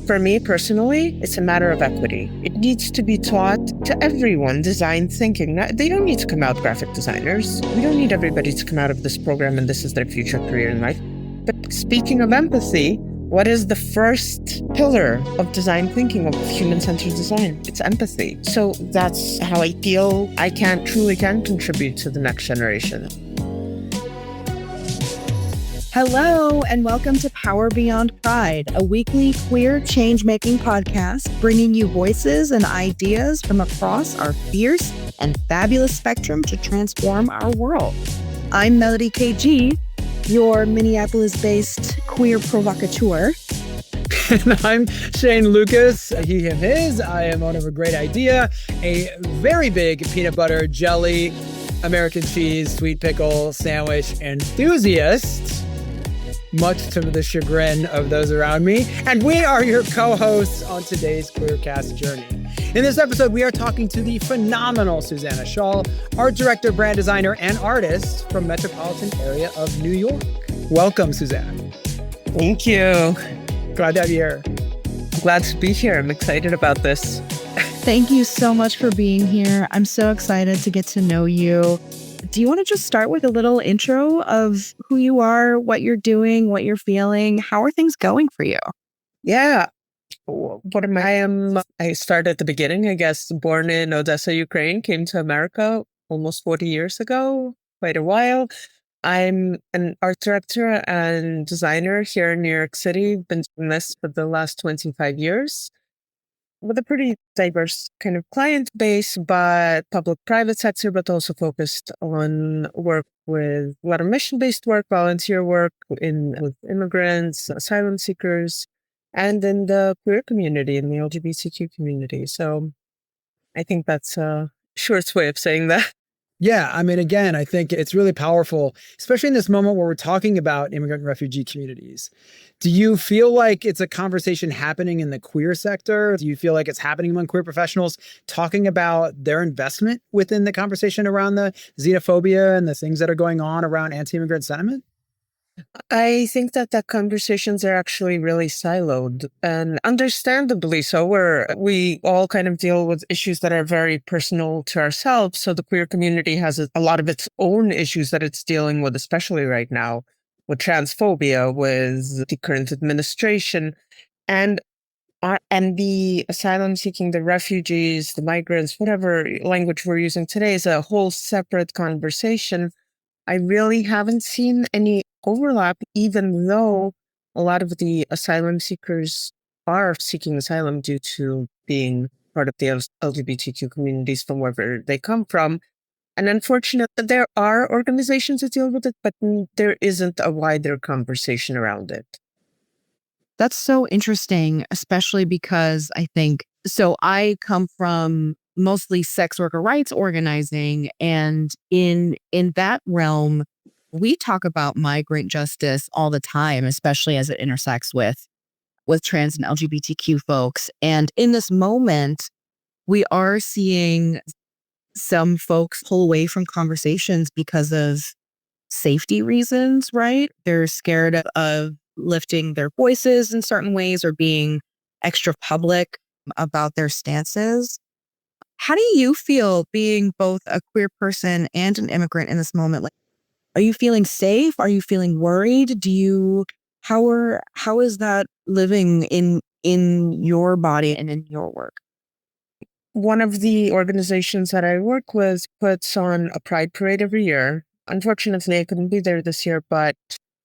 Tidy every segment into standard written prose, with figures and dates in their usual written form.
For me personally, it's a matter of equity. It needs to be taught to everyone, design thinking. They don't need to come out graphic designers. We don't need everybody to come out of this program and this is their future career in life. But speaking of empathy, what is the first pillar of design thinking, of human-centered design? It's empathy. So that's how I feel I truly can contribute to the next generation. Hello, and welcome to Power Beyond Pride, a weekly queer change-making podcast bringing you voices and ideas from across our fierce and fabulous spectrum to transform our world. I'm Melodie KG, your Minneapolis-based queer provocateur. And I'm Shane Lukas, he, him, his. I am owner of a great idea, a very big peanut butter, jelly, American cheese, sweet pickle sandwich enthusiast, much to the chagrin of those around me. And we are your co-hosts on today's Queercast journey. In this episode, we are talking to the phenomenal Susanna Shaul, art director, brand designer, and artist from metropolitan area of New York. Welcome, Susanna. Thank you. Glad to have you here. Glad to be here. I'm excited about this. Thank you so much for being here. I'm so excited to get to know you. Do you want to just start with a little intro of who you are, what you're doing, what you're feeling? How are things going for you? Yeah. What am I? I started at the beginning, I guess, born in Odessa, Ukraine, came to America almost 40 years ago, quite a while. I'm an art director and designer here in New York City. Been doing this for the last 25 years with a pretty diverse kind of client base, but public-private sector, but also focused on work with a lot of mission-based work, volunteer work with immigrants, asylum seekers, and in the queer community, in the LGBTQ community. So I think that's a short way of saying that. Yeah, I mean, again, I think it's really powerful, especially in this moment where we're talking about immigrant and refugee communities. Do you feel like it's a conversation happening in the queer sector? Do you feel like it's happening among queer professionals talking about their investment within the conversation around the xenophobia and the things that are going on around anti-immigrant sentiment? I think that the conversations are actually really siloed, and understandably so, where we all kind of deal with issues that are very personal to ourselves. So the queer community has a lot of its own issues that it's dealing with, especially right now, with transphobia, with the current administration, and the asylum seeking, the refugees, the migrants, whatever language we're using today is a whole separate conversation. I really haven't seen any overlap, even though a lot of the asylum seekers are seeking asylum due to being part of the LGBTQ communities from wherever they come from. And unfortunately, there are organizations that deal with it, but there isn't a wider conversation around it. That's so interesting, especially because I come from mostly sex worker rights organizing. And in that realm, we talk about migrant justice all the time, especially as it intersects with trans and LGBTQ folks. And in this moment, we are seeing some folks pull away from conversations because of safety reasons, right? They're scared of lifting their voices in certain ways or being extra public about their stances. How do you feel being both a queer person and an immigrant in this moment? Like, are you feeling safe? Are you feeling worried? How is that living in your body and in your work? One of the organizations that I work with puts on a pride parade every year. Unfortunately, I couldn't be there this year, but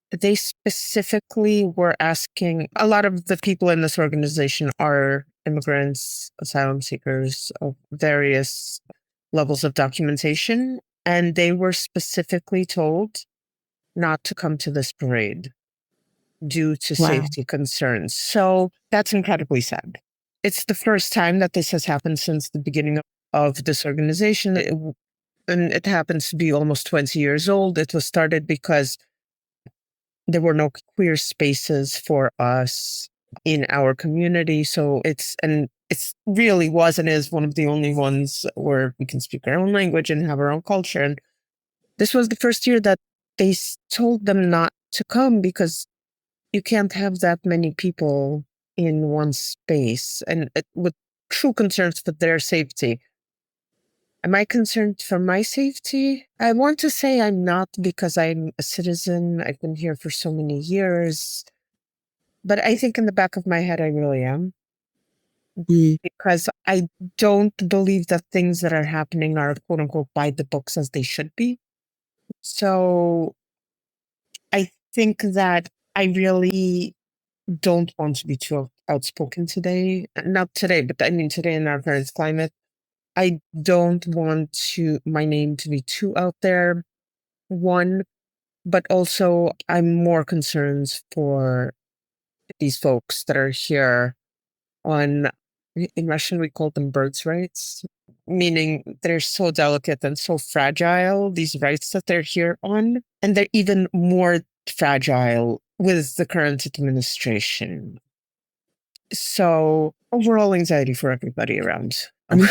they specifically were asking, a lot of the people in this organization are immigrants, asylum seekers of various levels of documentation, and they were specifically told not to come to this parade due to Wow. safety concerns. So that's incredibly sad. It's the first time that this has happened since the beginning of this organization. And it happens to be almost 20 years old. It was started because there were no queer spaces for us in our community. So it's really was and is one of the only ones where we can speak our own language and have our own culture. And this was the first year that they told them not to come because you can't have that many people in one space and with true concerns for their safety. Am I concerned for my safety? I want to say I'm not because I'm a citizen. I've been here for so many years. But I think in the back of my head, I really am. Because I don't believe that things that are happening are quote unquote by the books as they should be. So I think that I really don't want to be too outspoken today. Not today, but I mean today in our current climate. I don't want my name to be too out there, one, but also I'm more concerned for these folks that are here on, in Russian, we call them birds' rights, meaning they're so delicate and so fragile, these rights that they're here on. And they're even more fragile with the current administration. So overall anxiety for everybody around. I mean,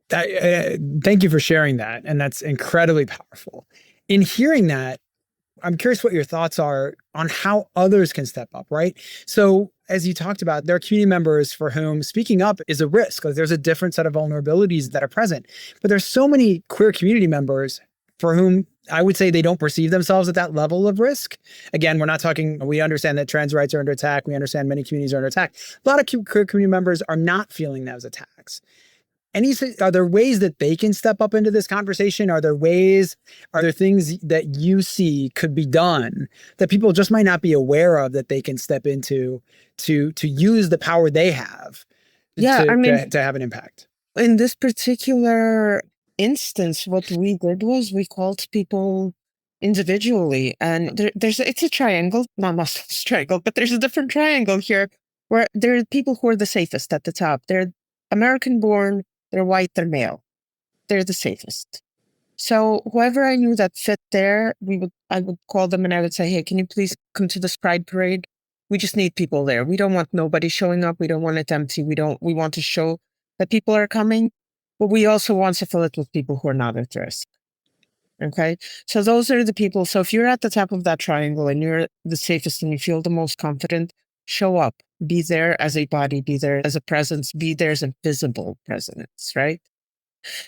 thank you for sharing that. And that's incredibly powerful. In hearing that, I'm curious what your thoughts are on how others can step up, right? So as you talked about, there are community members for whom speaking up is a risk because there's a different set of vulnerabilities that are present. But there's so many queer community members for whom I would say they don't perceive themselves at that level of risk. Again, we understand that trans rights are under attack. We understand many communities are under attack. A lot of queer community members are not feeling those attacks. Are there ways that they can step up into this conversation? Are there things that you see could be done that people just might not be aware of that they can step into to use the power they have to have an impact? In this particular instance, what we did was we called people individually, and it's a triangle, not a triangle, but there's a different triangle here where there are people who are the safest at the top. They're American born, they're white, they're male. They're the safest. So whoever I knew that fit there, I would call them and I would say, hey, can you please come to this Pride Parade? We just need people there. We don't want nobody showing up. We don't want it empty. We want to show that people are coming, but we also want to fill it with people who are not at risk. Okay. So those are the people. So if you're at the top of that triangle and you're the safest and you feel the most confident, show up, be there as a body, be there as a presence, be there as a visible presence, right?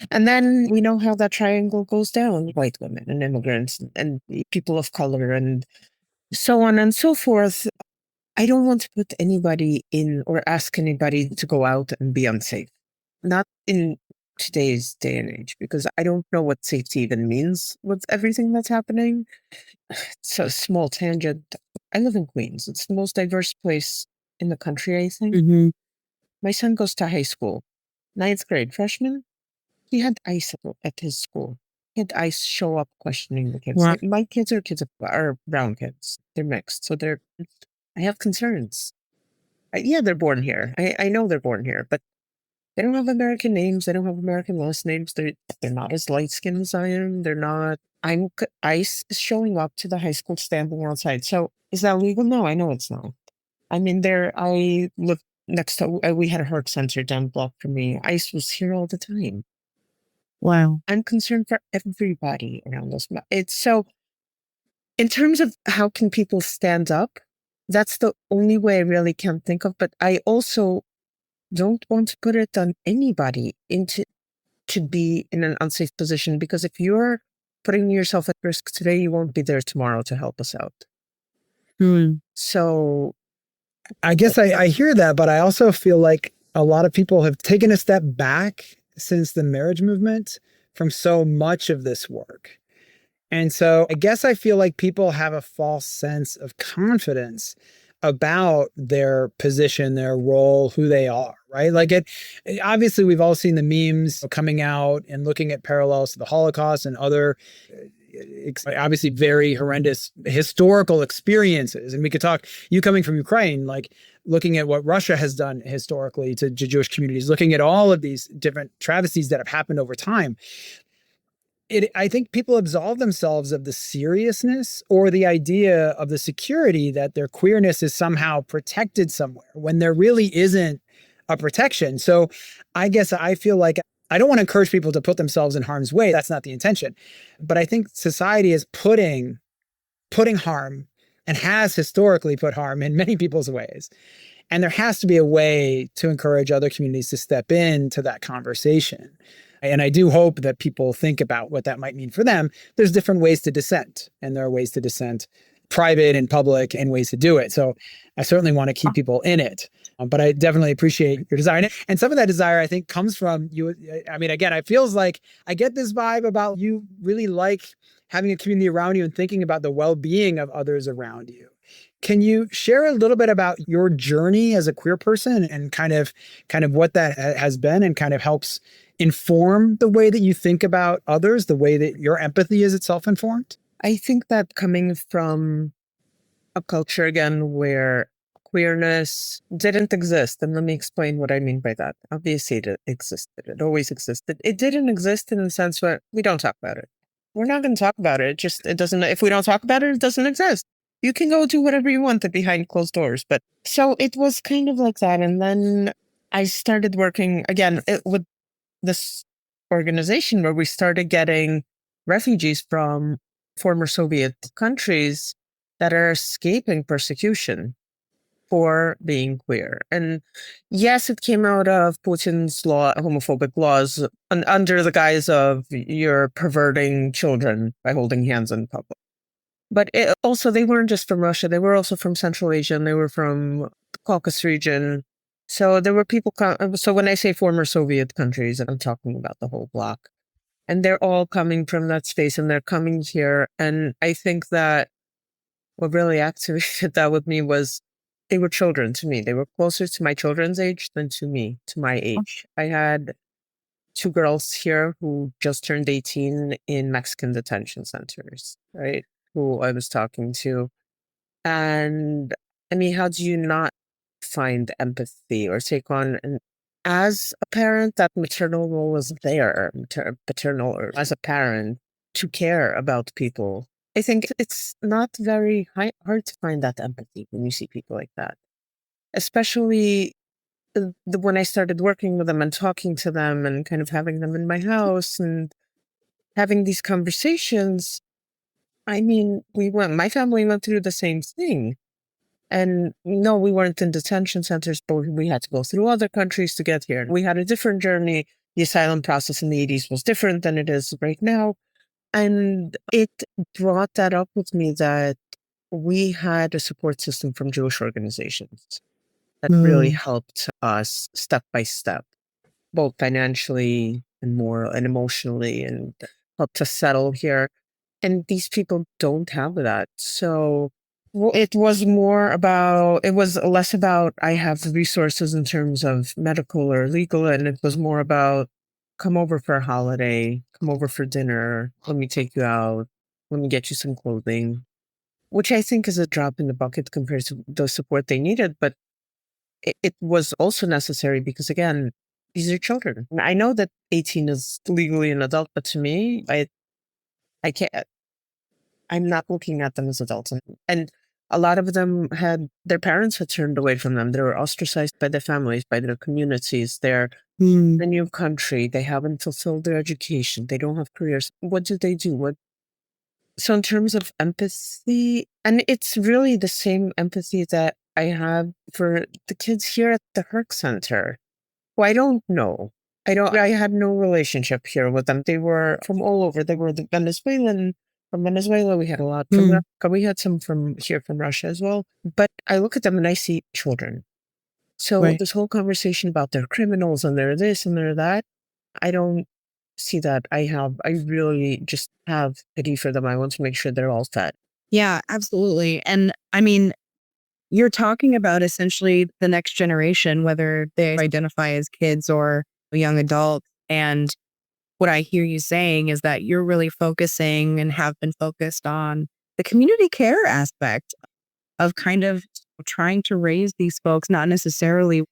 And then we know how that triangle goes down, white women and immigrants and people of color and so on and so forth. I don't want to put anybody in or ask anybody to go out and be unsafe. Not in today's day and age, because I don't know what safety even means with everything that's happening. It's a small tangent. I live in Queens. It's the most diverse place in the country, I think. Mm-hmm. My son goes to high school, 9th grade, freshman. He had ICE at his school. He had ICE show up questioning the kids. Wow. My kids are brown kids. They're mixed. So I have concerns. Yeah, they're born here. I know they're born here, but they don't have American names. They don't have American last names. They're not as light-skinned as I am. They're not. ICE is showing up to the high school, standing outside. So is that legal? No, I know it's not. I mean, I live next to, we had a HERC center down the block from me. ICE was here all the time. Wow. I'm concerned for everybody around us. It's so, in terms of how can people stand up, that's the only way I really can think of. But I also don't want to put it on anybody to be in an unsafe position, because if you're putting yourself at risk today, you won't be there tomorrow to help us out. So I guess I hear that, but I also feel like a lot of people have taken a step back since the marriage movement from so much of this work. And so I guess I feel like people have a false sense of confidence about their position, their role, who they are, right? Like obviously we've all seen the memes coming out and looking at parallels to the Holocaust and other obviously very horrendous historical experiences. And we could talk, you coming from Ukraine, like looking at what Russia has done historically to Jewish communities, looking at all of these different travesties that have happened over time. I think people absolve themselves of the seriousness or the idea of the security that their queerness is somehow protected somewhere when there really isn't a protection. So I guess I feel like I don't want to encourage people to put themselves in harm's way. That's not the intention. But I think society is putting harm and has historically put harm in many people's ways And there has to be a way to encourage other communities to step into that conversation. And I do hope that people think about what that might mean for them. There's different ways to dissent, and there are ways to dissent private and public and ways to do it. So I certainly want to keep people in it. But I definitely appreciate your desire. And some of that desire, I think, comes from you. I mean, again, it feels like I get this vibe about you really like having a community around you and thinking about the well-being of others around you. Can you share a little bit about your journey as a queer person and kind of what that has been and kind of helps inform the way that you think about others, the way that your empathy is itself informed? I think that coming from a culture, again, where queerness didn't exist, and let me explain what I mean by that. Obviously, it existed. It always existed. It didn't exist in the sense where we don't talk about it. We're not going to talk about it. It doesn't, if we don't talk about it, it doesn't exist. You can go do whatever you want behind closed doors. But so it was kind of like that. And then I started working again with this organization where we started getting refugees from former Soviet countries that are escaping persecution for being queer. And yes, it came out of Putin's homophobic laws, under the guise of you're perverting children by holding hands in public. But also, they weren't just from Russia. They were also from Central Asia, and they were from the Caucasus region. So there were people. So when I say former Soviet countries, I'm talking about the whole bloc. And they're all coming from that space, and they're coming here. And I think that what really activated that with me was they were children to me. They were closer to my children's age than to me, to my age. I had 2 girls here who just turned 18 in Mexican detention centers, right? Who I was talking to. And I mean, how do you not find empathy or take on, and as a parent, that maternal role was there, paternal, or as a parent, to care about people. I think it's not very hard to find that empathy when you see people like that, especially when I started working with them and talking to them and kind of having them in my house and having these conversations. I mean, my family went through the same thing. And no, we weren't in detention centers, but we had to go through other countries to get here. We had a different journey. The asylum process in the 80s was different than it is right now. And it brought that up with me that we had a support system from Jewish organizations that really helped us step by step, both financially and emotionally, and helped us settle here. And these people don't have that. So it was less about I have the resources in terms of medical or legal, and it was more about come over for a holiday, come over for dinner, let me take you out, let me get you some clothing, which I think is a drop in the bucket compared to the support they needed. But it was also necessary because, again, these are children. I know that 18 is legally an adult, but to me, I can't. I'm not looking at them as adults. And a lot of them their parents had turned away from them. They were ostracized by their families, by their communities. They're in a new country. They haven't fulfilled their education. They don't have careers. What do they do? So in terms of empathy, and it's really the same empathy that I have for the kids here at the Herc Center, who I don't know. I had no relationship here with them. They were from all over. They were the Venezuelan. From Venezuela, we had a lot from Russia. We had some from Russia as well. But I look at them and I see children. So this whole conversation about they're criminals and they're this and they're that, I don't see that. I really just have pity for them. I want to make sure they're all fed. Yeah, absolutely. And I mean, you're talking about essentially the next generation, whether they identify as kids or young adults. And what I hear you saying is that you're really focusing and have been focused on the community care aspect of kind of trying to raise these folks, not necessarily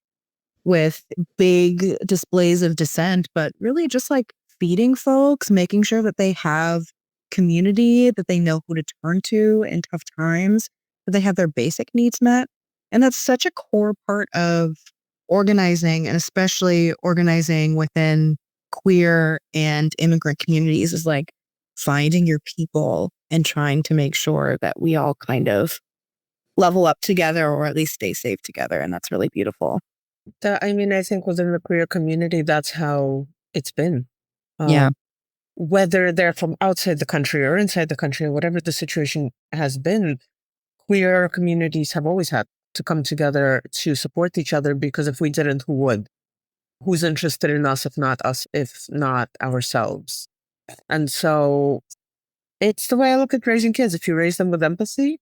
with big displays of dissent, but really just like feeding folks, making sure that they have community, that they know who to turn to in tough times, that they have their basic needs met. And that's such a core part of organizing, and especially organizing within queer and immigrant communities, is like finding your people and trying to make sure that we all kind of level up together or at least stay safe together. And that's really beautiful. I think within the queer community, that's how it's been. Yeah. Whether they're from outside the country or inside the country, whatever the situation has been, queer communities have always had to come together to support each other, because if we didn't, who would? Who's interested in us if not ourselves? And so it's the way I look at raising kids. If you raise them with empathy,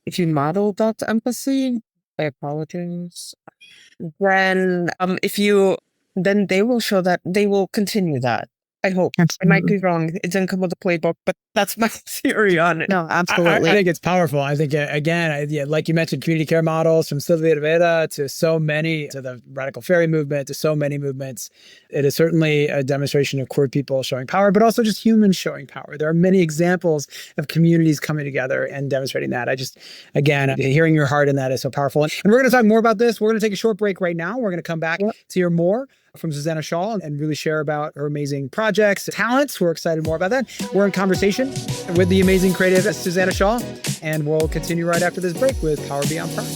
if you model that empathy, I apologize, then then they will show that, they will continue that. I hope. I might be wrong. It didn't come with a playbook, but that's my theory on it. No, absolutely. I think it's powerful. I think, again, like you mentioned, community care models from Sylvia Rivera to so many, to the Radical Fairy movement, to so many movements. It is certainly a demonstration of queer people showing power, but also just humans showing power. There are many examples of communities coming together and demonstrating that. Again, hearing your heart in that is so powerful. And we're going to talk more about this. We're going to take a short break right now. We're going to come back to hear more from Susanna Shaul and really share about her amazing projects, talents. We're excited more about that. We're in conversation with the amazing creative Susanna Shaul, and we'll continue right after this break with Power Beyond Pride.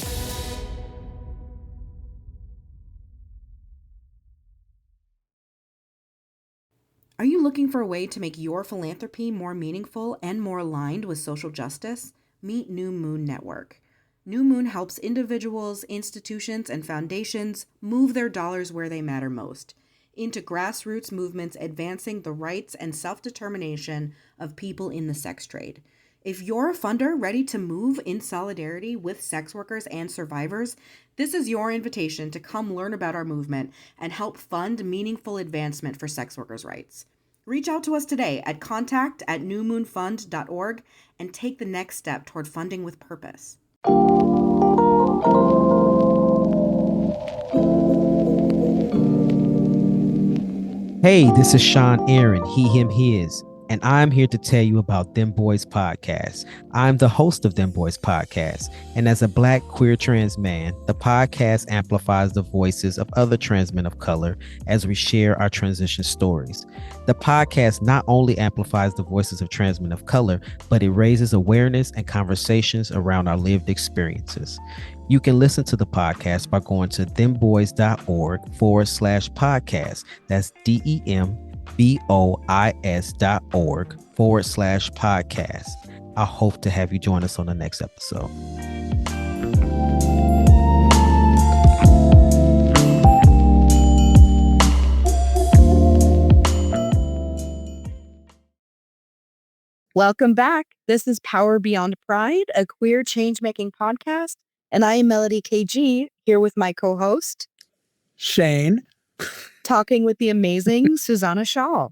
Are you looking for a way to make your philanthropy more meaningful and more aligned with social justice? Meet New Moon Network. New Moon helps individuals, institutions, and foundations move their dollars where they matter most, into grassroots movements advancing the rights and self-determination of people in the sex trade. If you're a funder ready to move in solidarity with sex workers and survivors, this is your invitation to come learn about our movement and help fund meaningful advancement for sex workers' rights. Reach out to us today at contact@newmoonfund.org and take the next step toward funding with purpose. Hey, this is Sean Aaron, he, him, his, and I'm here to tell you about Them Boys Podcast. I'm the host of Them Boys Podcast, and as a Black queer trans man, the podcast amplifies the voices of other trans men of color as we share our transition stories. The podcast not only amplifies the voices of trans men of color, but it raises awareness and conversations around our lived experiences. You can listen to the podcast by going to themboys.org/podcast. That's DEMBOIS.org/podcast. I hope to have you join us on the next episode. Welcome back. This is Power Beyond Pride, a queer change-making podcast. And I am Melodie KG, here with my co-host, Shane, talking with the amazing Susanna Shaul.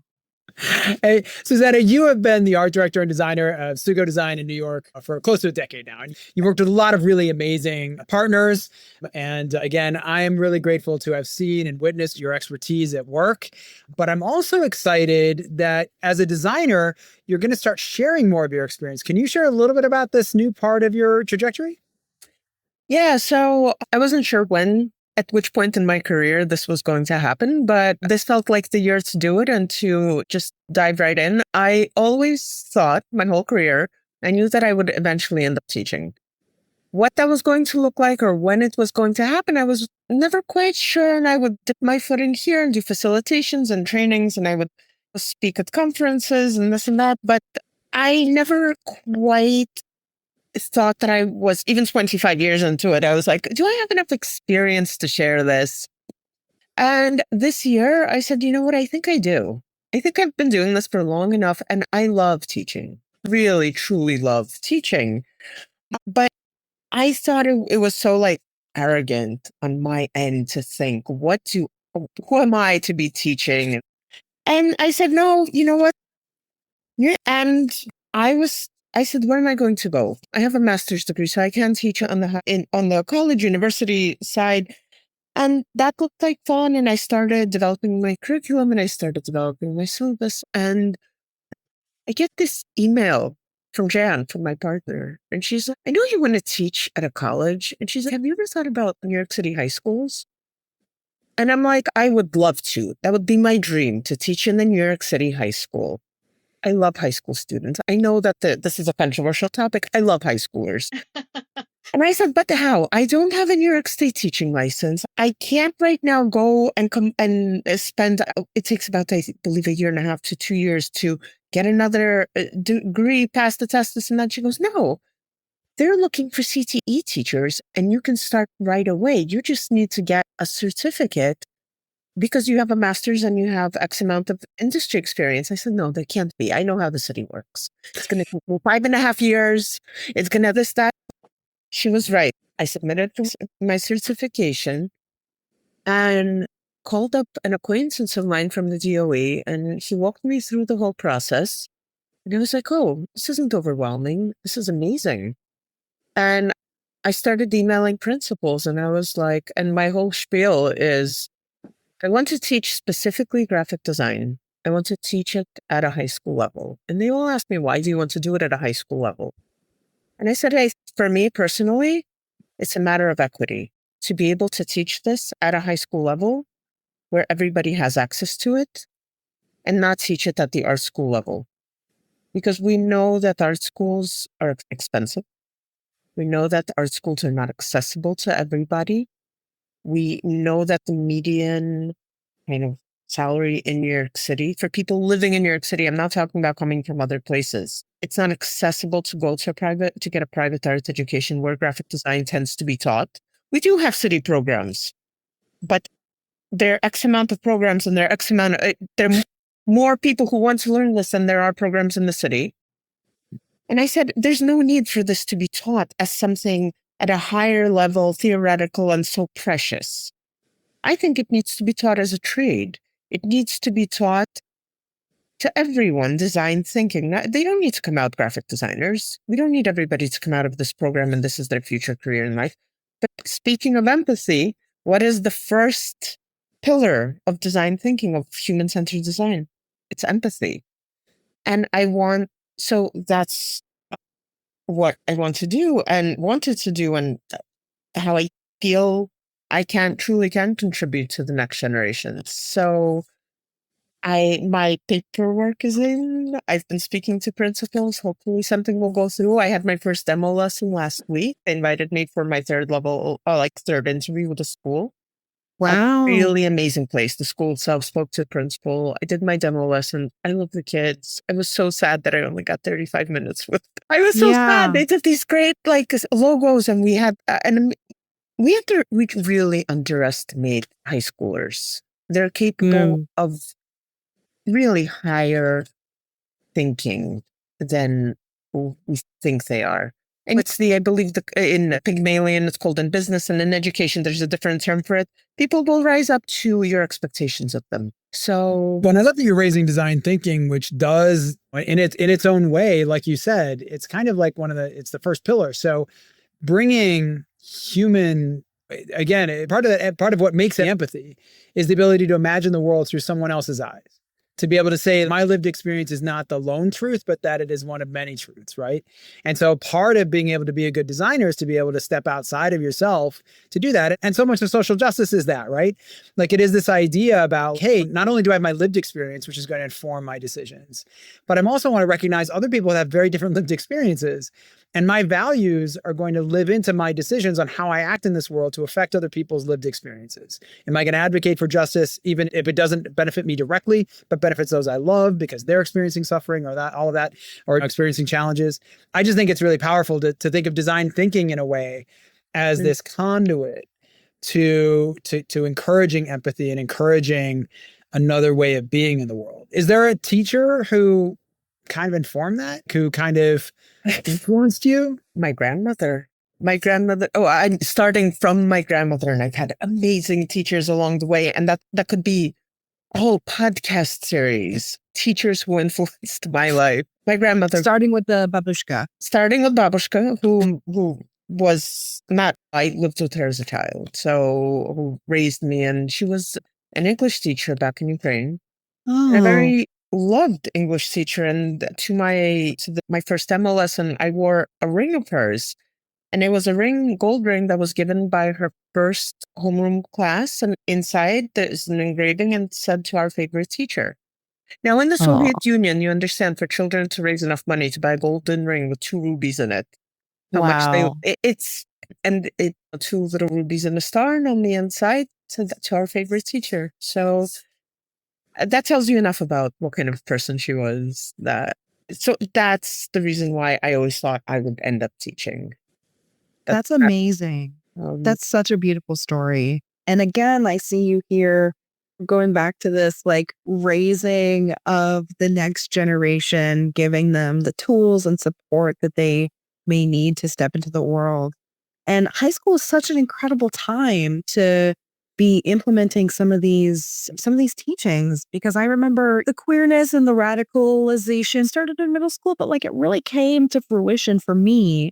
Hey, Susanna, you have been the art director and designer of Sugo Design in New York for close to a decade now. And you've worked with a lot of really amazing partners. And again, I am really grateful to have seen and witnessed your expertise at work. But I'm also excited that as a designer, you're going to start sharing more of your experience. Can you share a little bit about this new part of your trajectory? Yeah, so I wasn't sure at which point in my career this was going to happen, but this felt like the year to do it and to just dive right in. I always thought my whole career, I knew that I would eventually end up teaching. What that was going to look like or when it was going to happen, I was never quite sure. And I would dip my foot in here and do facilitations and trainings, and I would speak at conferences and this and that. But I never quite thought that I was, even 25 years into it, I was like, do I have enough experience to share this? And this year I said, you know what? I think I do. I think I've been doing this for long enough, and I love teaching, really, truly love teaching. But I thought it was so like arrogant on my end to think, who am I to be teaching? And I said, no, you know what? Yeah. And I said, where am I going to go? I have a master's degree, so I can teach on the college university side. And that looked like fun. And I started developing my curriculum and I started developing my syllabus. And I get this email from Jan, from my partner. And she's like, I know you want to teach at a college. And she's like, have you ever thought about New York City high schools? And I'm like, I would love to. That would be my dream, to teach in the New York City high school. I love high school students. I know that this is a controversial topic. I love high schoolers. And I said, but how? I don't have a New York State teaching license. I can't right now go and come and spend, it takes about, I believe, 1.5 to 2 years to get another degree, pass the test, this and that. She goes, no, they're looking for CTE teachers and you can start right away. You just need to get a certificate because you have a master's and you have X amount of industry experience. I said, no, there can't be. I know how the city works. It's going to take me 5.5 years. It's going to this, that. She was right. I submitted my certification and called up an acquaintance of mine from the DOE, and he walked me through the whole process. And I was like, oh, this isn't overwhelming. This is amazing. And I started emailing principals, and I was like, and my whole spiel is, I want to teach specifically graphic design. I want to teach it at a high school level. And they all asked me, why do you want to do it at a high school level? And I said, hey, for me personally, it's a matter of equity to be able to teach this at a high school level where everybody has access to it and not teach it at the art school level. Because we know that art schools are expensive. We know that art schools are not accessible to everybody. We know that the median kind of salary in New York City for people living in New York City, I'm not talking about coming from other places. It's not accessible to go to get a private art education where graphic design tends to be taught. We do have city programs, but there are X amount of programs and there are X amount of, there are more people who want to learn this than there are programs in the city. And I said, there's no need for this to be taught as something at a higher level, theoretical and so precious. I think it needs to be taught as a trade. It needs to be taught to everyone, design thinking. They don't need to come out graphic designers. We don't need everybody to come out of this program and this is their future career in life. But speaking of empathy, what is the first pillar of design thinking, of human-centered design? It's empathy. And so that's what I want to do and wanted to do and how I feel I truly can contribute to the next generation. So my paperwork is in. I've been speaking to principals. Hopefully something will go through. I had my first demo lesson last week. They invited me for my third interview with the school. Wow. A really amazing place. The school itself spoke to the principal. I did my demo lesson. I love the kids. I was so sad that I only got 35 minutes with. I was so sad. They did these great logos, and we had we really underestimate high schoolers. They're capable of really higher thinking than we think they are. And I believe in Pygmalion, it's called in business, and in education, there's a different term for it. People will rise up to your expectations of them. So, Well, and I love that you're raising design thinking, which does in its own way, like you said, it's kind of like it's the first pillar. So bringing human, again, part of what makes it empathy is the ability to imagine the world through someone else's eyes. To be able to say my lived experience is not the lone truth, but that it is one of many truths, right? And so part of being able to be a good designer is to be able to step outside of yourself to do that. And so much of social justice is that, right? Like it is this idea about, hey, not only do I have my lived experience, which is going to inform my decisions, but I'm also want to recognize other people that have very different lived experiences. And my values are going to live into my decisions on how I act in this world to affect other people's lived experiences. Am I going to advocate for justice, even if it doesn't benefit me directly, but benefits those I love because they're experiencing suffering or all of that, or experiencing challenges? I just think it's really powerful to think of design thinking in a way as this conduit to encouraging empathy and encouraging another way of being in the world. Is there a teacher who kind of informed that, who kind of influenced you? My grandmother. I'm starting from my grandmother, and I've had amazing teachers along the way. And that could be a whole podcast series. Teachers who influenced my life. My grandmother. Starting with Babushka, who was not, I lived with her as a child, so who raised me, and she was an English teacher back in Ukraine. And a very loved English teacher. And to my first demo lesson, I wore a ring of hers. And it was a gold ring that was given by her first homeroom class. And inside there's an engraving and said, to our favorite teacher. Now, in the Soviet Union, you understand, for children to raise enough money to buy a golden ring with 2 rubies in it. How much it's And it two little rubies and a star, and on the inside, to our favorite teacher. So that tells you enough about what kind of person she was. So that's the reason why I always thought I would end up teaching. That's amazing. That's such a beautiful story. And again, I see you here going back to this like raising of the next generation, giving them the tools and support that they may need to step into the world. And high school is such an incredible time to be implementing some of these teachings, because I remember the queerness and the radicalization started in middle school, but like it really came to fruition for me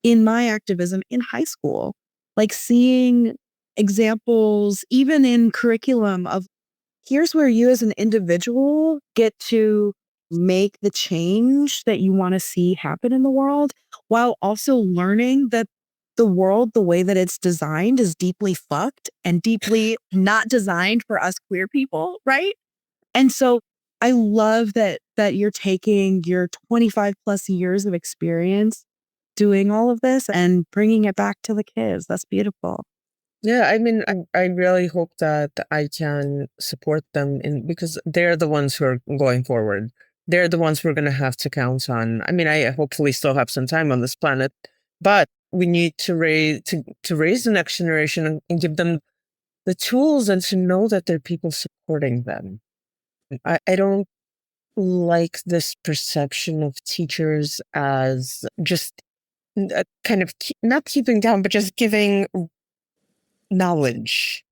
in my activism in high school, like seeing examples even in curriculum of here's where you as an individual get to make the change that you want to see happen in the world, while also learning that the world, the way that it's designed, is deeply fucked and deeply not designed for us queer people, right? And so I love that you're taking your 25 plus years of experience doing all of this and bringing it back to the kids. That's beautiful. Yeah, I mean, I really hope that I can support them because they're the ones who are going forward. They're the ones we're going to have to count on. I mean, I hopefully still have some time on this planet, but we need to raise the next generation and give them the tools and to know that there are people supporting them. I don't like this perception of teachers as just kind of not keeping down, but just giving knowledge.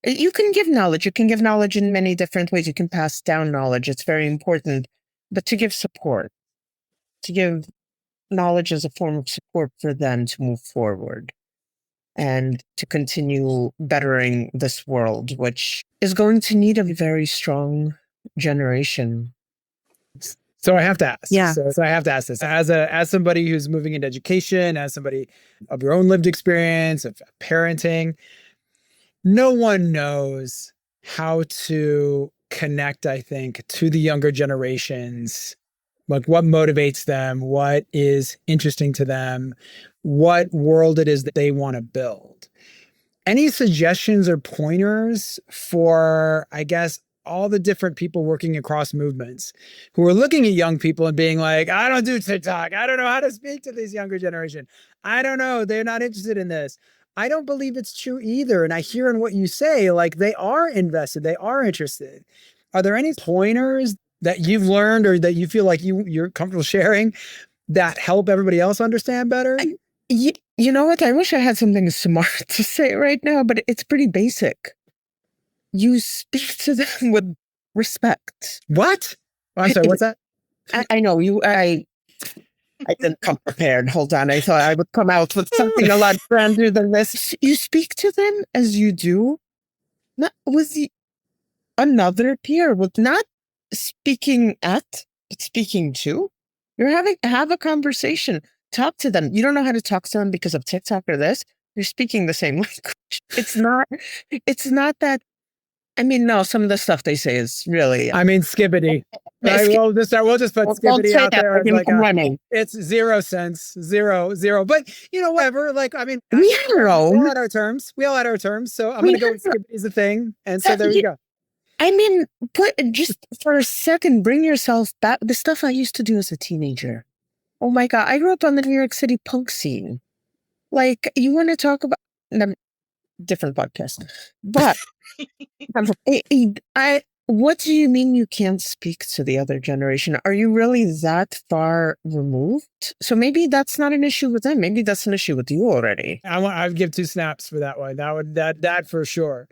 You can give knowledge. You can give knowledge in many different ways. You can pass down knowledge. It's very important. But to give support, to give knowledge as a form of support for them to move forward and to continue bettering this world, which is going to need a very strong generation. So I have to ask. Yeah. So I have to ask this as somebody who's moving into education, as somebody of your own lived experience of parenting. No one knows how to connect, I think, to the younger generations, like what motivates them, what is interesting to them, what world it is that they want to build. Any suggestions or pointers for, I guess, all the different people working across movements who are looking at young people and being like, I don't do TikTok. I don't know how to speak to this younger generation. I don't know. They're not interested in this. I don't believe it's true either. And I hear in what you say, like they are invested, they are interested. Are there any pointers that you've learned or that you feel like you're comfortable sharing that help everybody else understand better? You know what? I wish I had something smart to say right now, but it's pretty basic. You speak to them with respect. What? Oh, I'm sorry, what's that? I know you. I didn't come prepared. Hold on. I thought I would come out with something a lot grander than this. You speak to them as you do, not with another peer, with not speaking at, but speaking to. Have a conversation. Talk to them. You don't know how to talk to them because of TikTok or this. You're speaking the same language. It's not that. I mean, no, some of the stuff they say is really. I mean, skibbity. Right? We'll just put skibbity out there. As like it's 0 cents, zero. But whatever. Like, I mean, we all had our terms. So I'm going to go with skibbity is a thing. And so there you go. I mean, just for a second, bring yourself back. The stuff I used to do as a teenager. Oh my God, I grew up on the New York City punk scene. Like, you want to talk about different podcast, but. What do you mean you can't speak to the other generation? Are you really that far removed? So maybe that's not an issue with them. Maybe that's an issue with you already. I'd give 2 snaps for that one. That for sure.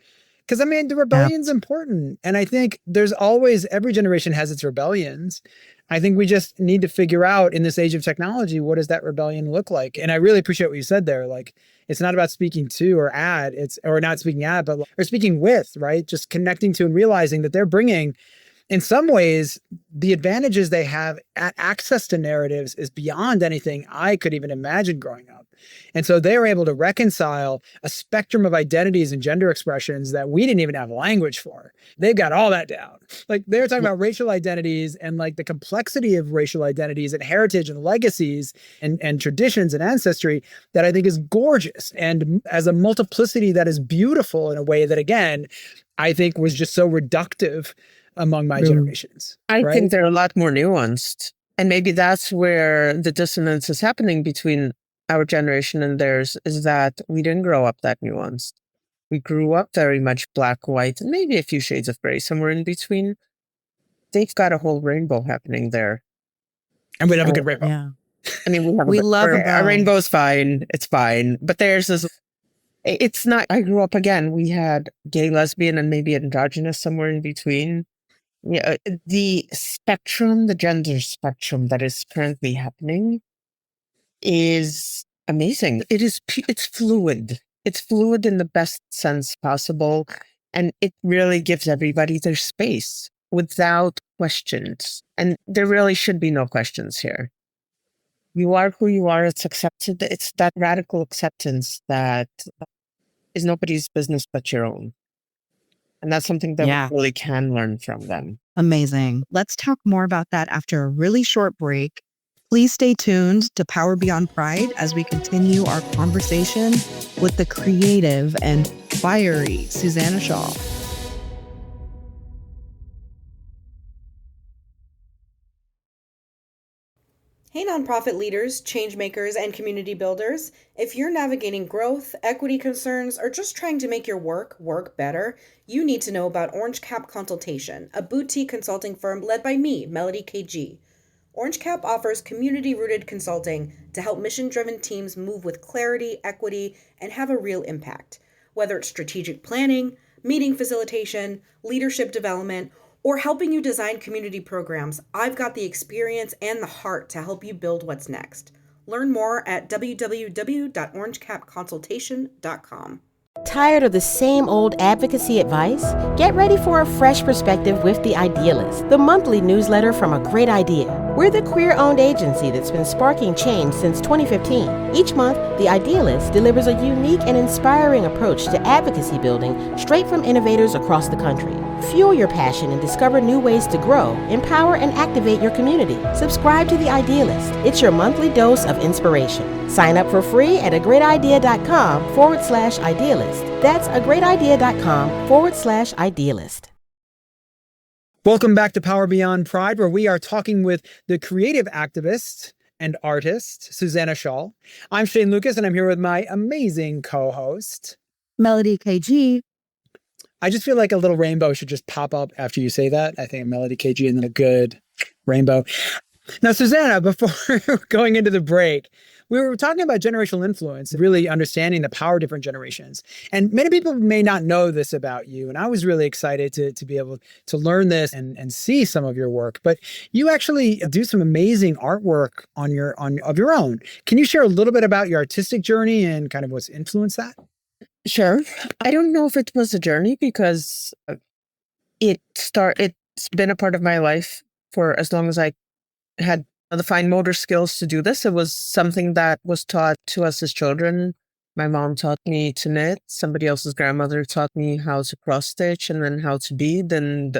Because I mean, the rebellion's important. And I think every generation has its rebellions. I think we just need to figure out in this age of technology, what does that rebellion look like? And I really appreciate what you said there. Like, it's not about speaking to or not speaking at, or speaking with, right? Just connecting to and realizing that they're bringing in some ways, the advantages they have at access to narratives is beyond anything I could even imagine growing up. And so they were able to reconcile a spectrum of identities and gender expressions that we didn't even have language for. They've got all that down. Like they were talking about racial identities and like the complexity of racial identities and heritage and legacies and traditions and ancestry that I think is gorgeous. And as a multiplicity that is beautiful in a way that, again, I think was just so reductive among my generations. I right? think they're a lot more nuanced. And maybe that's where the dissonance is happening between our generation and theirs, is that we didn't grow up that nuanced. We grew up very much black, white, and maybe a few shades of gray somewhere in between. They've got a whole rainbow happening there. And we have a good rainbow. Yeah. I mean, We love a rainbow's fine. It's fine. But theirs is, it's not, I grew up again. We had gay, lesbian, and maybe androgynous somewhere in between. Yeah, the spectrum, the gender spectrum that is currently happening is amazing. It's fluid. It's fluid in the best sense possible. And it really gives everybody their space without questions. And there really should be no questions here. You are who you are. It's accepted. It's that radical acceptance that is nobody's business but your own. And that's something that we really can learn from them. Amazing. Let's talk more about that after a really short break. Please stay tuned to Power Beyond Pride as we continue our conversation with the creative and fiery Susanna Shaul. Hey, nonprofit leaders, change makers, and community builders. If you're navigating growth, equity concerns, or just trying to make your work better, you need to know about Orange Cap Consultation, a boutique consulting firm led by me, Melodie KG. Orange Cap offers community-rooted consulting to help mission-driven teams move with clarity, equity, and have a real impact. Whether it's strategic planning, meeting facilitation, leadership development, or helping you design community programs, I've got the experience and the heart to help you build what's next. Learn more at www.orangecapconsultation.com. Tired of the same old advocacy advice? Get ready for a fresh perspective with The Idealist, the monthly newsletter from A Great Idea. We're the queer-owned agency that's been sparking change since 2015. Each month, The Idealist delivers a unique and inspiring approach to advocacy building straight from innovators across the country. Fuel your passion and discover new ways to grow, empower, and activate your community. Subscribe to The Idealist. It's your monthly dose of inspiration. Sign up for free at agreatidea.com/idealist. That's agreatidea.com/idealist. Welcome back to Power Beyond Pride, where we are talking with the creative activist and artist, Susanna Shaul. I'm Shane Lukas, and I'm here with my amazing co-host, Melodie KG. I just feel like a little rainbow should just pop up after you say that. I think Melodie KG and then a good rainbow. Now, Susanna, before going into the break, we were talking about generational influence, really understanding the power of different generations. And many people may not know this about you. And I was really excited to be able to learn this and see some of your work. But you actually do some amazing artwork of your own. Can you share a little bit about your artistic journey and kind of what's influenced that? Sure. I don't know if it was a journey because it's been a part of my life for as long as I had the fine motor skills to do this. It was something that was taught to us as children. My mom taught me to knit. Somebody else's grandmother taught me how to cross stitch and then how to bead. And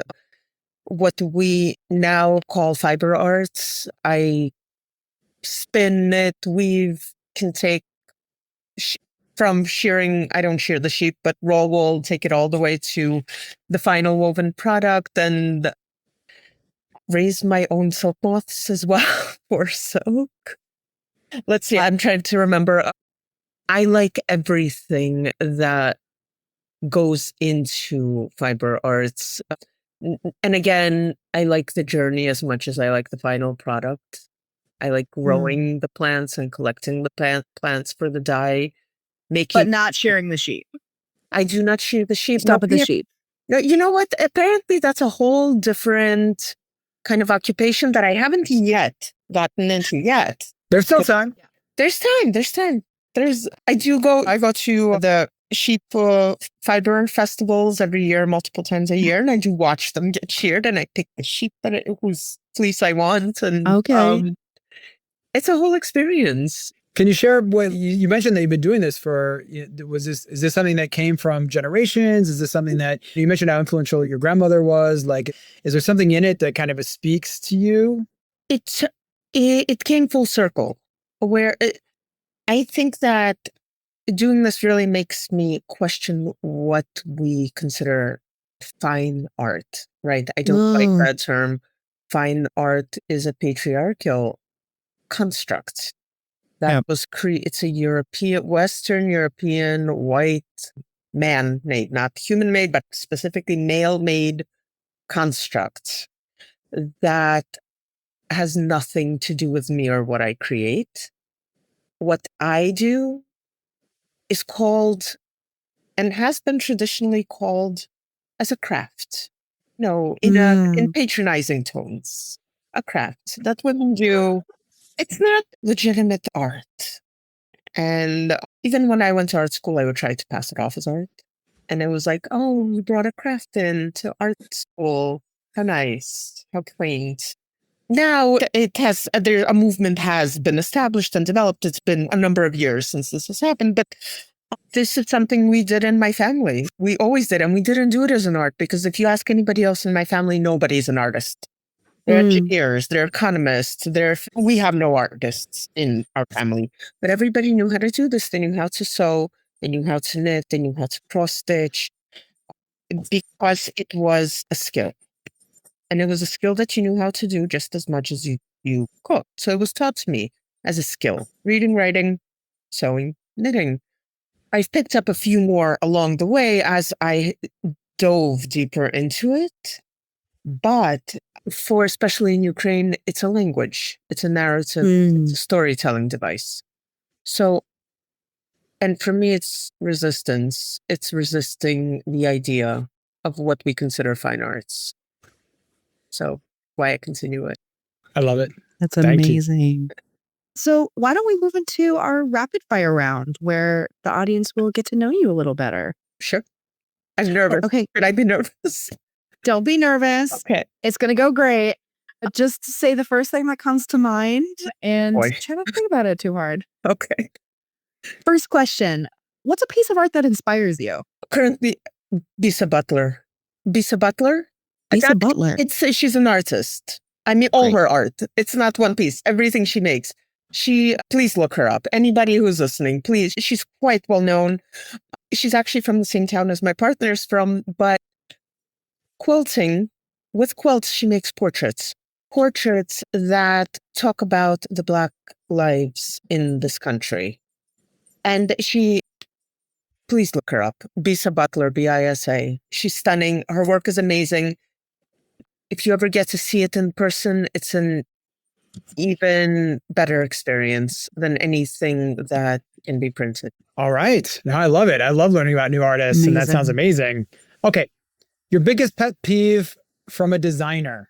what we now call fiber arts, I spin, knit, weave, can take from shearing, I don't shear the sheep, but roll wool, take it all the way to the final woven product, and raise my own silk moths as well for silk. Let's see, I'm trying to remember. I like everything that goes into fiber arts. And again, I like the journey as much as I like the final product. I like growing the plants and collecting the plants for the dye. But not shearing the sheep. I do not shear the sheep. Stop at the sheep. You know what? Apparently that's a whole different kind of occupation that I haven't yet gotten into yet. There's still time. There's time. I go to the sheep fiber festivals every year, multiple times a year, and I do watch them get sheared, and I pick the sheep whose fleece I want, and it's a whole experience. Can you share what you mentioned that you've been doing this for? Is this something that came from generations? Is this something that you mentioned how influential your grandmother was? Like, is there something in it that kind of speaks to you? It came full circle, where I think that doing this really makes me question what we consider fine art, right? I don't like that term. Fine art is a patriarchal construct that was it's a Western European white man-made, not human-made, but specifically male-made construct that has nothing to do with me or what I create. What I do is called, and has been traditionally called, as a craft. No, in patronizing tones. A craft that women do. It's not legitimate art. And even when I went to art school, I would try to pass it off as art. And it was like, oh, you brought a craft into art school. How nice. How quaint. Now a movement has been established and developed. It's been a number of years since this has happened, but this is something we did in my family. We always did, and we didn't do it as an art, because if you ask anybody else in my family, nobody's an artist. They're engineers, they're economists, we have no artists in our family, but everybody knew how to do this. They knew how to sew, they knew how to knit, they knew how to cross stitch, because it was a skill. And it was a skill that you knew how to do just as much as you could. So it was taught to me as a skill: reading, writing, sewing, knitting. I've picked up a few more along the way as I dove deeper into it. But especially in Ukraine, it's a language, it's a narrative, it's a storytelling device. So, and for me, it's resistance. It's resisting the idea of what we consider fine arts. So, why I continue it. I love it. That's amazing. So why don't we move into our rapid fire round, where the audience will get to know you a little better? Sure. I'm nervous. Okay. Should I be nervous? Don't be nervous. Okay. It's going to go great. Just say the first thing that comes to mind and try not to think about it too hard. Okay. First question. What's a piece of art that inspires you? Currently, Bisa Butler. Bisa Butler? Bisa Butler. She's an artist. I mean, all her art. It's not one piece. Everything she makes. Please look her up. Anybody who's listening, please. She's quite well known. She's actually from the same town as my partner's from, but with quilts, she makes portraits that talk about the Black lives in this country. And please look her up. Bisa Butler, Bisa. She's stunning. Her work is amazing. If you ever get to see it in person, it's an even better experience than anything that can be printed. All right. No, I love it. I love learning about new artists, and that sounds amazing. Okay. Your biggest pet peeve from a designer?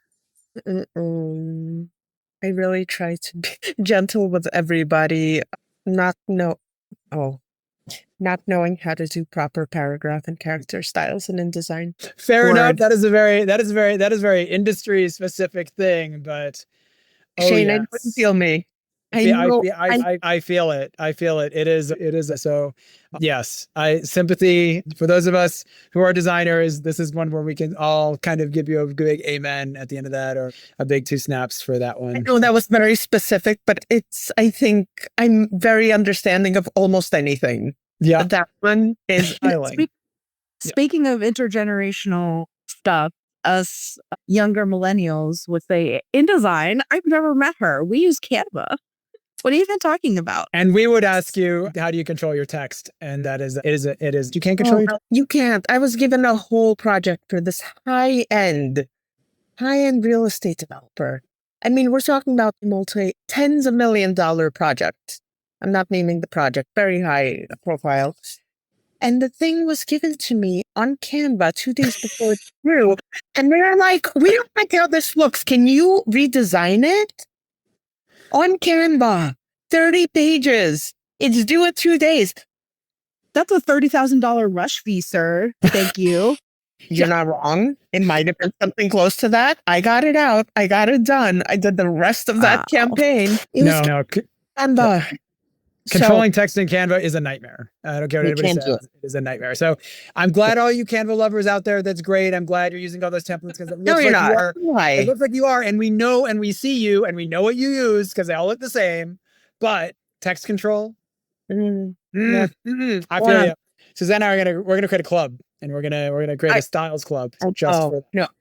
I really try to be gentle with everybody. Not knowing how to do proper paragraph and character styles in InDesign. Fair enough. That is a very industry specific thing, but Shane, I wouldn't feel me. I feel it. It is. So yes, sympathy for those of us who are designers. This is one where we can all kind of give you a big amen at the end of that, or a big 2 snaps for that one. I know that was very specific, but I think I'm very understanding of almost anything. Yeah. That one is Speaking of intergenerational stuff, us younger millennials would say, InDesign, I've never met her. We use Canva. What are you even talking about? And we would ask you, how do you control your text? And it is. You can't control your text? You can't. I was given a whole project for this high-end real estate developer. I mean, we're talking about tens of $1 million project. I'm not naming the project, very high profile. And the thing was given to me on Canva 2 days before it's through. And they're like, we don't like how this looks. Can you redesign it? On Canva, 30 pages. It's due in 2 days. That's a $30,000 rush fee, sir. Thank you. You're not wrong. It might have been something close to that. I got it out. I got it done. I did the rest of that campaign. It was Canva. Controlling text in Canva is a nightmare. I don't care what anybody says. It is a nightmare. So I'm glad all you Canva lovers out there. That's great. I'm glad you're using all those templates because it looks like you are. Why? It looks like you are. And we know and we see you and we know what you use because they all look the same. But text control. I feel you. Susanna, we're gonna create a club and we're gonna create a styles club for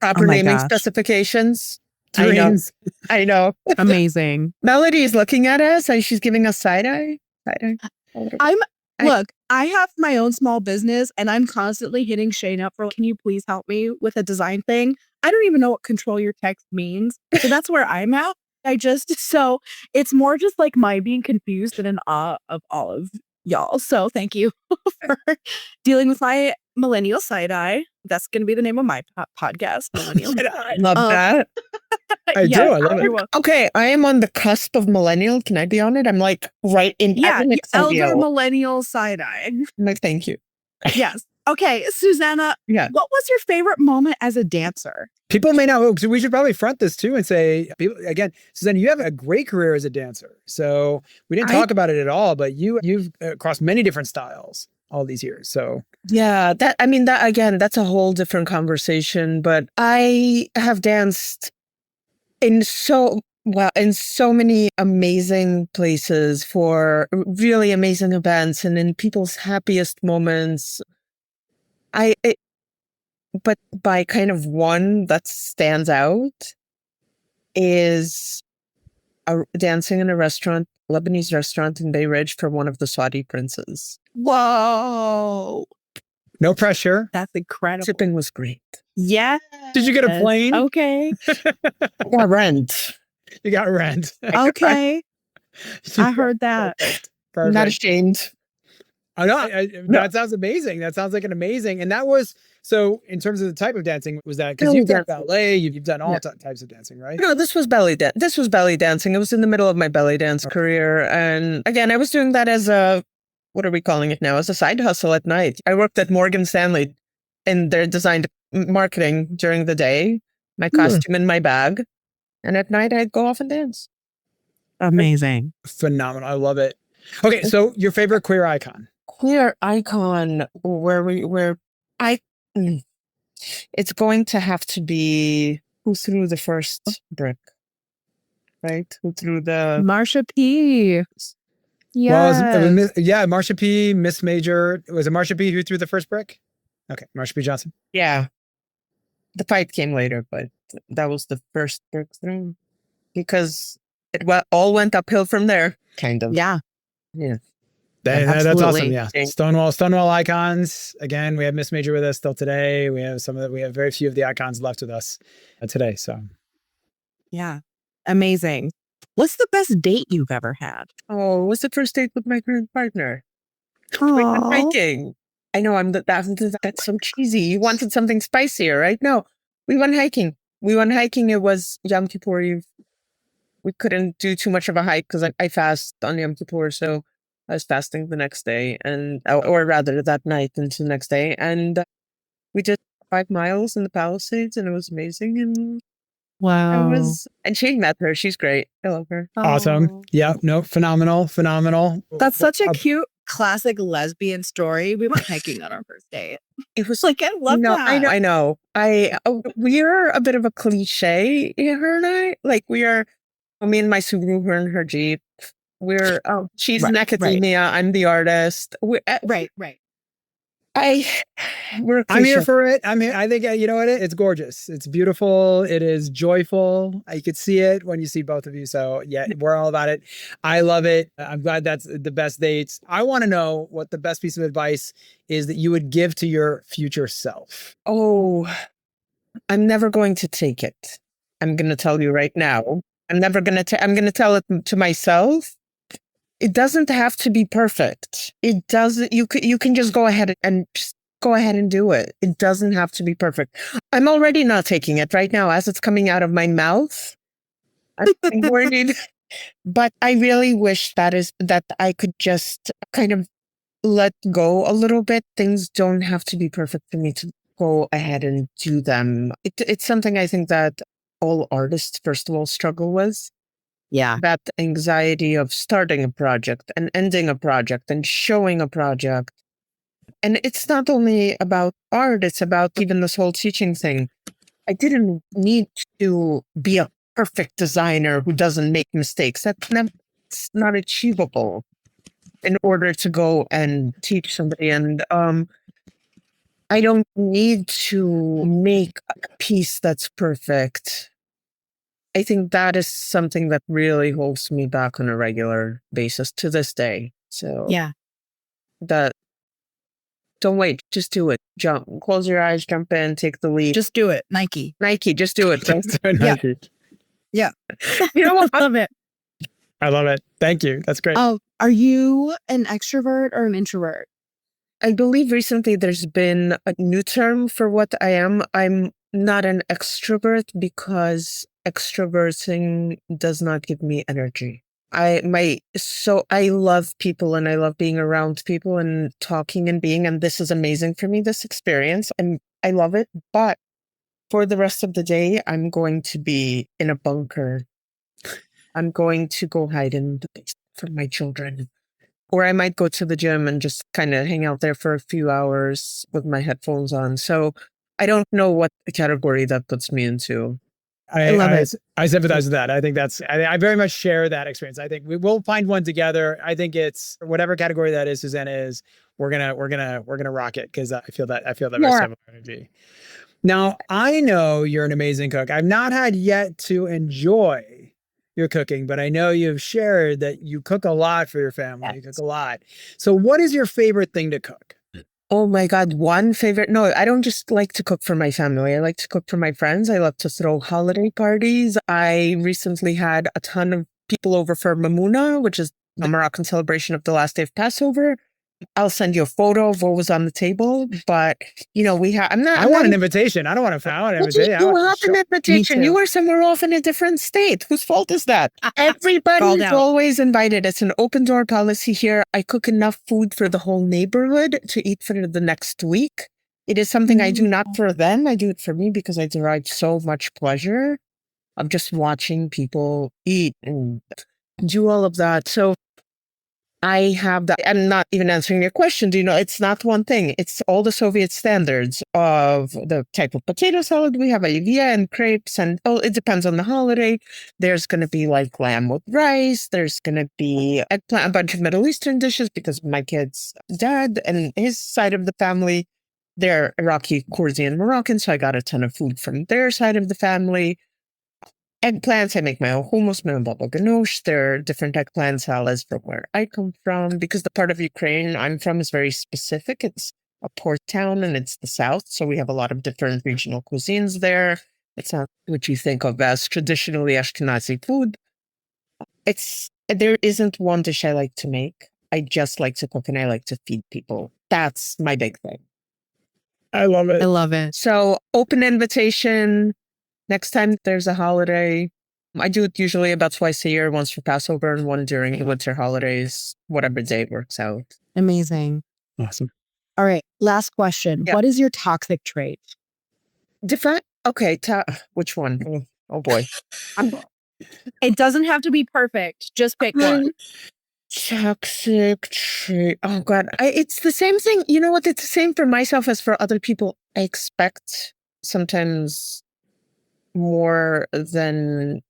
proper naming specifications. Dreams. I know. Amazing. Melodie is looking at us and she's giving us side eye. Look, I have my own small business and I'm constantly hitting Shane up for, can you please help me with a design thing? I don't even know what control your text means. So that's where I'm at. So it's more just like my being confused and in awe of all of y'all. So thank you for dealing with my millennial side eye. That's going to be the name of my podcast. Millennial side eye. Love that. I do. I love it. Okay, I am on the cusp of millennial. Can I be on it? I'm like right in. Yeah, elder millennial side eye. No, thank you. Yes. Okay, Susanna. Yeah. What was your favorite moment as a dancer? People may not. So we should probably front this too and say, again, Susanna, you have a great career as a dancer. So we didn't talk about it at all, but you've crossed many different styles all these years. So yeah, that again, that's a whole different conversation. But I have danced in so many amazing places for really amazing events and in people's happiest moments. But by kind of one that stands out is dancing in a restaurant, Lebanese restaurant in Bay Ridge for one of the Saudi princes. Whoa. No pressure. That's incredible. Tipping was great. Yeah. Did you get a plane? Okay. Or rent. You got rent. Okay. I heard that. Perfect. Not ashamed. I know. That sounds amazing. That sounds like an amazing. And that was, so in terms of the type of dancing, was that because you've done ballet, you've done all types of dancing, right? No, this was belly dance. This was belly dancing. It was in the middle of my belly dance career. And again, I was doing that as what are we calling it now? As a side hustle at night. I worked at Morgan Stanley in their design marketing during the day, my costume in my bag. And at night I'd go off and dance. Amazing. Phenomenal. I love it. Okay. So your favorite queer icon? Queer icon it's going to have to be who threw the first brick, right? Who threw the Marsha P. Yeah. Well, Marsha P. Miss Major. Was it Marsha P. who threw the first brick? Okay, Marsha P. Johnson. Yeah. The fight came later, but that was the first brick thrown because it all went uphill from there. Kind of. Yeah. Yeah. That's awesome. Yeah. Stonewall icons. Again, we have Miss Major with us still today. We have very few of the icons left with us today. So yeah. Amazing. What's the best date you've ever had? Oh, what's the first date with my current partner? We went hiking. I know that's so cheesy. You wanted something spicier, right? No, we went hiking. It was Yom Kippur Eve. We couldn't do too much of a hike because I fast on Yom Kippur, so I was fasting the next day, or rather that night into the next day, and we did 5 miles in the Palisades, and it was amazing. And wow, and Shane met her. She's great. I love her. Awesome. Yeah. No. Phenomenal. That's such a cute classic lesbian story. We went hiking on our first date. It was like, I love that. I know. We are a bit of a cliche, her and I. Like me and my Subaru, her and her Jeep. She's an academia. Right. I'm the artist. Right. I'm here for it. I think, you know what? It's gorgeous. It's beautiful. It is joyful. You could see it when you see both of you. So yeah, we're all about it. I love it. I'm glad that's the best dates. I want to know what the best piece of advice is that you would give to your future self. Oh, I'm never going to take it. I'm going to tell you right now. I'm going to tell it to myself. It doesn't have to be perfect. It doesn't. You can just go ahead and do it. It doesn't have to be perfect. I'm already not taking it right now as it's coming out of my mouth. I'm worried, but I really wish that I could just kind of let go a little bit. Things don't have to be perfect for me to go ahead and do them. It's something I think that all artists, first of all, struggle with. Yeah. That anxiety of starting a project and ending a project and showing a project. And it's not only about art, it's about even this whole teaching thing. I didn't need to be a perfect designer who doesn't make mistakes. That's not achievable in order to go and teach somebody. And I don't need to make a piece that's perfect. I think that is something that really holds me back on a regular basis to this day. So Yeah. that don't wait, just do it. Jump, close your eyes, jump in, take the leap. Just do it. Nike. Just do it. Yeah. Yeah. You know what? I love it. I love it. Thank you. That's great. Are you an extrovert or an introvert? I believe recently there's been a new term for what I am. I'm not an extrovert because extroverting does not give me energy. I love people and I love being around people and talking and being, and this is amazing for me, this experience. And I love it. But for the rest of the day, I'm going to be in a bunker. I'm going to go hide in the basement from my children. Or I might go to the gym and just kind of hang out there for a few hours with my headphones on. So I don't know what category that puts me into. I love it. I sympathize with that. I think I very much share that experience. I think we will find one together. I think it's whatever category that is, Susanna is, we're gonna rock it because I feel that very similar energy. Now, I know you're an amazing cook. I've not had yet to enjoy your cooking, but I know you've shared that you cook a lot for your family. Yes. You cook a lot. So what is your favorite thing to cook? Oh my God, one favorite. No, I don't just like to cook for my family. I like to cook for my friends. I love to throw holiday parties. I recently had a ton of people over for Mamuna, which is a Moroccan celebration of the last day of Passover. I'll send you a photo of what was on the table, but I want an invitation. I don't want an invitation. You have an invitation. You are somewhere off in a different state. Whose fault is that? Everybody is always invited. It's an open door policy here. I cook enough food for the whole neighborhood to eat for the next week. It is something I do not for them. I do it for me because I derive so much pleasure of just watching people eat and do all of that. So I have that. I'm not even answering your question. It's not one thing. It's all the Soviet standards of the type of potato salad we have, olivia and crepes. And it depends on the holiday. There's going to be like lamb with rice. There's going to be eggplant, a bunch of Middle Eastern dishes because my kid's dad and his side of the family, they're Iraqi, Kurdi, and Moroccan. So I got a ton of food from their side of the family. Eggplants, I make my own hummus, my own baba ganoush. There are different eggplant salads from where I come from because the part of Ukraine I'm from is very specific. It's a port town and it's the south, so we have a lot of different regional cuisines there. It's not what you think of as traditionally Ashkenazi food. There isn't one dish I like to make. I just like to cook and I like to feed people. That's my big thing. I love it. I love it. So open invitation. Next time there's a holiday, I do it usually about twice a year, once for Passover and one during the winter holidays, whatever day it works out. Amazing. Awesome. All right. Last question. Yeah. What is your toxic trait? Okay. Which one? Oh boy. It doesn't have to be perfect. Just pick one. Toxic trait. Oh God. It's the same thing. You know what? It's the same for myself as for other people. I expect sometimes more than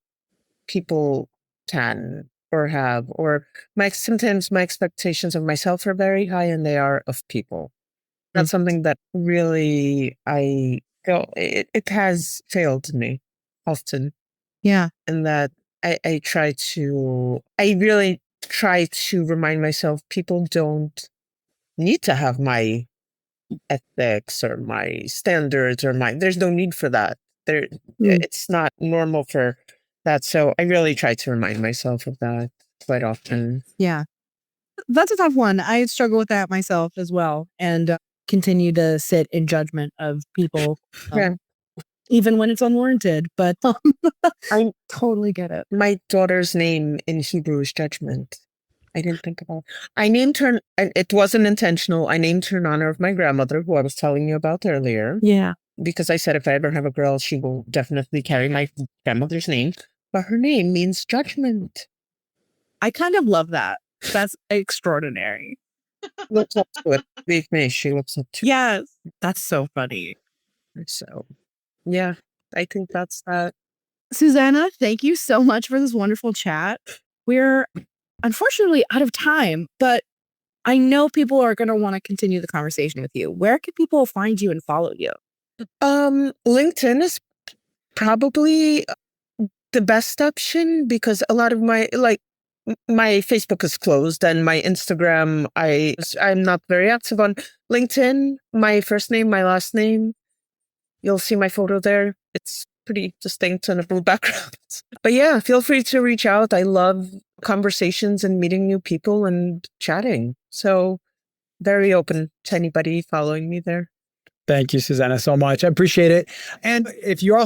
people can or have, or sometimes my expectations of myself are very high and they are of people. That's something that really I feel it has failed me often. Yeah. And that I really try to remind myself people don't need to have my ethics or my standards or there's no need for that. It's not normal for that. So I really try to remind myself of that quite often. Yeah. That's a tough one. I struggle with that myself as well and continue to sit in judgment of people, even when it's unwarranted. But I totally get it. My daughter's name in Hebrew is judgment. I didn't think about it. I named her, and it wasn't intentional. I named her in honor of my grandmother, who I was telling you about earlier. Yeah. Because I said if I ever have a girl, she will definitely carry my grandmother's name. But her name means judgment. I kind of love that. That's extraordinary. Looks up to it. Believe me, she looks up to Yes. That's so funny. it. So, yeah, I think that's that. Susanna, thank you so much for this wonderful chat. We're unfortunately out of time, but I know people are going to want to continue the conversation with you. Where can people find you and follow you? LinkedIn is probably the best option because a lot of my Facebook is closed and my Instagram, I'm not very active on. LinkedIn, my first name, my last name. You'll see my photo there. It's pretty distinct and a blue background. But yeah, feel free to reach out. I love conversations and meeting new people and chatting. So very open to anybody following me there. Thank you, Susanna, so much. I appreciate it. And if you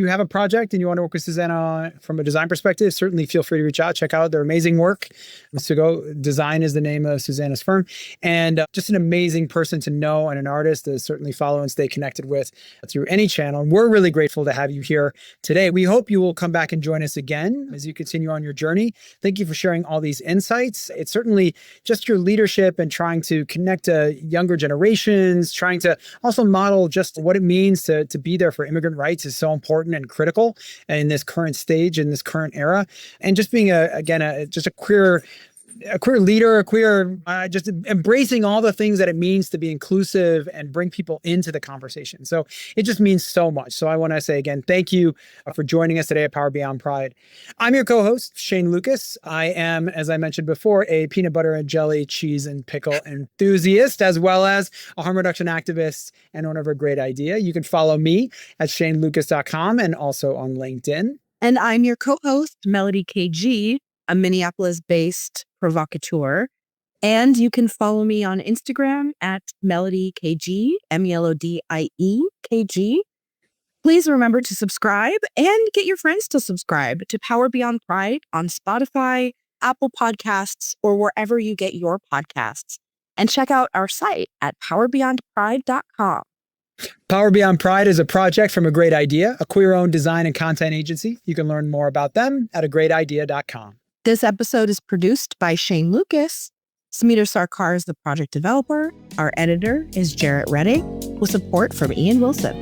have a project and you want to work with Susanna from a design perspective, certainly feel free to reach out, check out their amazing work. Design is the name of Susanna's firm. And just an amazing person to know and an artist to certainly follow and stay connected with through any channel. And we're really grateful to have you here today. We hope you will come back and join us again as you continue on your journey. Thank you for sharing all these insights. It's certainly just your leadership and trying to connect to younger generations, trying to also model just what it means to be there for immigrant rights is so important and critical in this current stage, in this current era. And just being just a queer leader, just embracing all the things that it means to be inclusive and bring people into the conversation. So it just means so much. So I want to say again, thank you for joining us today at Power Beyond Pride. I'm your co-host, Shane Lukas. I am, as I mentioned before, a peanut butter and jelly, cheese and pickle enthusiast, as well as a harm reduction activist and owner of a great idea. You can follow me at shanelukas.com and also on LinkedIn. And I'm your co-host, Melodie KG, a Minneapolis-based provocateur. And you can follow me on Instagram at Melodie KG, Melodie KG. Please remember to subscribe and get your friends to subscribe to Power Beyond Pride on Spotify, Apple Podcasts, or wherever you get your podcasts. And check out our site at powerbeyondpride.com. Power Beyond Pride is a project from A Great Idea, a queer-owned design and content agency. You can learn more about them at agreatidea.com. This episode is produced by Shane Lukas. Smita Sarkar is the project developer. Our editor is Jarrett Redding, with support from Ian Wilson.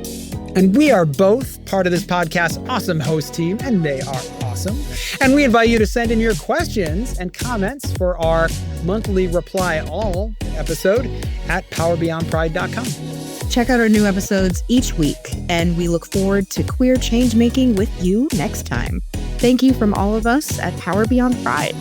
And we are both part of this podcast's awesome host team, and they are awesome. And we invite you to send in your questions and comments for our monthly Reply All episode at powerbeyondpride.com. Check out our new episodes each week, and we look forward to queer change making with you next time. Thank you from all of us at Power Beyond Pride.